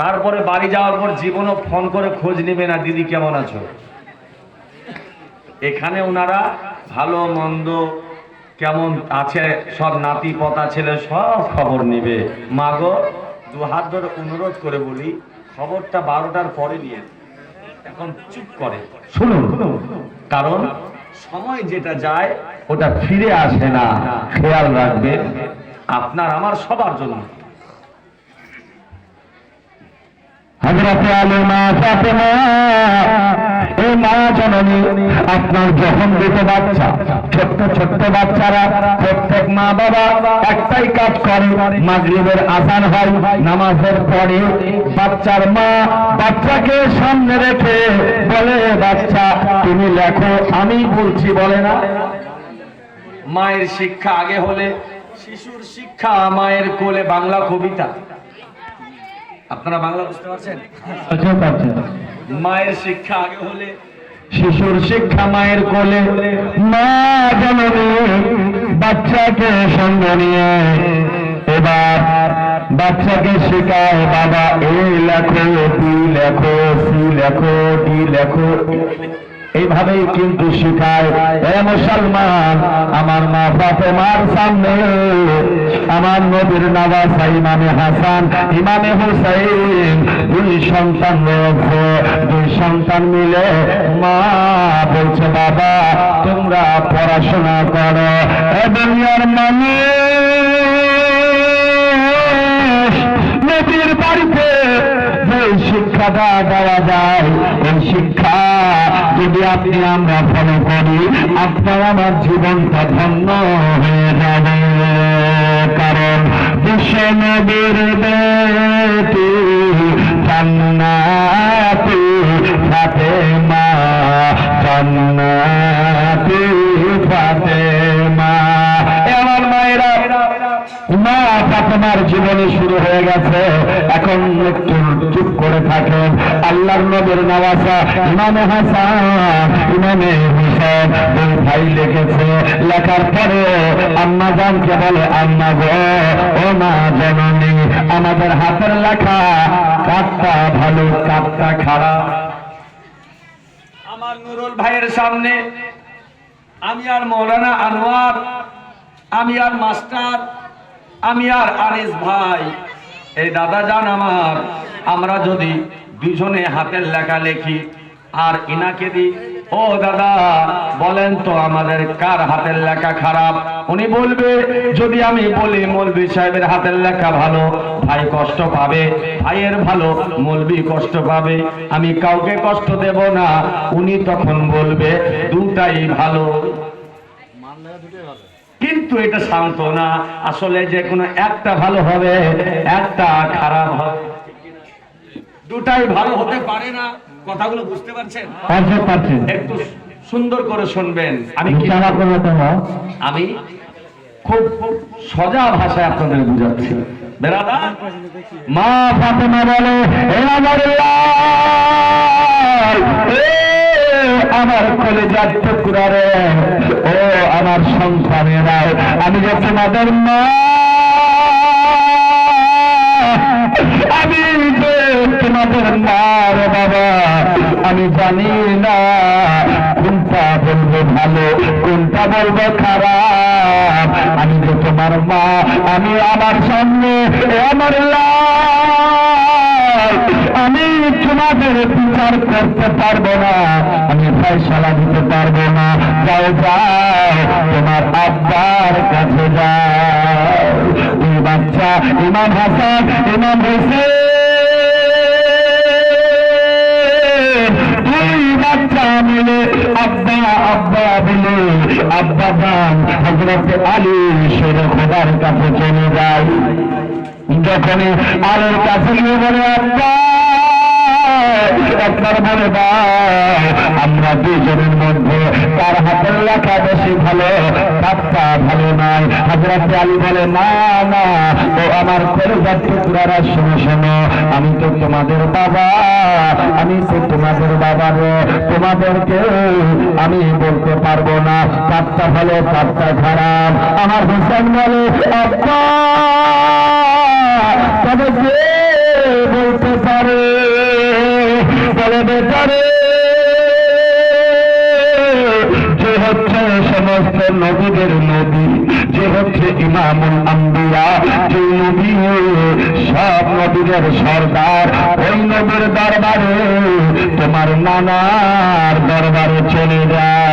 তারপরে বাড়ি যাওয়ার পর জীবনও ফোন করে খোঁজ নেবে না, দিদি কেমন আছো। এখানে ওনারা ভালো মন্দ কেমন আছে সব নাতি পতা ছেলে সব খবর নেবে। মা গো, দু হাত ধরে অনুরোধ করে বলি, খবরটা 12টার পরে নিয়ে এখন চুপ করে শুনুন, কারণ সময় যেটা যায় ওটা ফিরে আসে না, খেয়াল রাখবেন আপনার আমার সবার জন্য। হযরত আলী মা ফাতেমা, এই মা জননী, আপনার যখন দুটো বাচ্চা, ছোট্ট ছোট্ট বাচ্চারা, প্রত্যেক মা বাবা একটাই কাজ করে, মাগরিবের আযান হয়, নামাজের পরে বাচ্চার মা বাচ্চাকে সামনে রেখে বলে, বাচ্চা তুমি লেখো, আমি বলছি, বলে না? মায়ের শিক্ষা আগে হলে শিশুর শিক্ষা মায়ের কোলে। বাংলা কবিতা, আপনারা বাংলা বুঝতে পারছেন? মায়ের শিক্ষা আগে হলে শিশুর শিক্ষা মায়ের কোলে। মা জননী বাচ্চাকে সঙ্গে নিয়ে এবার বাচ্চাকে শেখায়, বাবা এই লেখো, বি লেখো, সি লেখো, ডি লেখো, এইভাবেই কিন্তু শিখায়। এ মুসলমান, আমার মা ফাতেমার সামনে আমার নবীর নওয়াজা ইমামে হাসান, ইমামে হুসাইন, দুই সন্তান রয়েছে। দুই সন্তান মিলে মা বলছে, বাবা তোমরা পড়াশোনা করো। এ দুনিয়ার মানুষ নবীর বাড়িতে যে শিক্ষাটা দেওয়া যায়, এই শিক্ষা যদি আপনি আমরা ফলো করি, আপনার আমার জীবনটা ধন্য হয়ে যাবে। কারণ বিশ্ব নবীর বেটি জান্নাতি ফাতেমা, জান্নাতি ফাতেমা। আমার মায়েরা, মা ফাতেমার জীবনে শুরু হয়ে গেছে। এখন একটু চুপ করে থাকেন। আল্লাহর নবীর নওয়াজা ইমামে হাসান, ইমামে হুসাইন, দুই ভাই লিখেছে। লেখার পরে আম্মা জানকে বলে, আম্মা গো, ও মা জননী, আমাদের হাতের লেখা কাটটা ভালো, কাটটা খারাপ। আমার নুরুল ভাইয়ের সামনে আমি আর মৌলানা আনোয়ার, আমি আর মাস্টার, আমি আর আনিস ভাই, এই দাদা জান আমার, আমরা যদি দুজনে হাতের লেখা লেখি আর ইনাকে দিই, ও দাদা বলেন তো আমাদের কার হাতের লেখা খারাপ? উনি বলবে, যদি আমি বলি মৌলভী সাহেবের হাতের লেখা ভালো, ভাই কষ্ট পাবে, ভাইয়ের ভালো, মৌলভী কষ্ট পাবে, আমি কাউকে কষ্ট দেব না। উনি তখন বলবে দুটাই ভালো। কিন্তু এটা শান্ত না, আসলে যে কোনো একটা ভালো হবে, একটা খারাপ হবে, দুটাই ভালো হতে পারে না। কথাগুলো বুঝতে পারছেন? একটু সুন্দর করে শুনবেন। আমি খুব সোজা ভাষায় আপনাদের বুঝাচ্ছি। বেরাদার, মা ফাতেমা বলে, আমার কলিজার টুকরা রে, ও আমার সন্তানেরা, আমি যে তোমাদের মা, আমি যে তোমাদের মা রে বাবা, আমি জানি না কোনটা বলবো ভালো, কোনটা বলবো খারাপ। আমি যে তোমার মা, আমি আমার সামনে আমার লাল, আমি তোমাদের বিচার করতে পারবো না, আমি ফয়সালা দিতে পারবো না। যাও যাও, তোমার আব্বার কাছে যাও। ওই বাচ্চা ইমাম হাসান, ইমাম হুসাইন, দুই বাচ্চা মিলে আব্বা আব্বা বলে আব্বা যান হযরত আলী শের খোদার কাছে চলে যায়। যখনই আলীর কাছে গিয়ে বলে, আব্বা আপনার বলে দাও, আমরা দুজনের মধ্যে তার হাতের লেখা বেশি ভালো, কাজটা ভালো নয়। হযরত আলী বলে, না না, ও আমার কলিজার টুকরারা, শোনো শোনো, আমি তো তোমাদের বাবা, আমি তো তোমাদের বাবা রে, তোমাদেরকে আমি বলতে পারবো না কাজটা ভালো, কাজটা খারাপ। আমার হুসাইন বলে, আব্বা তবে যে ভেতরে যে হচ্ছে সমস্ত নবীদের নবী, যে হচ্ছে ইমামুল আম্বিয়া, যে নবী সব নবীদের সর্দার, ওই নবীর দরবারে তোমার নানার দরবারে চলে যায়।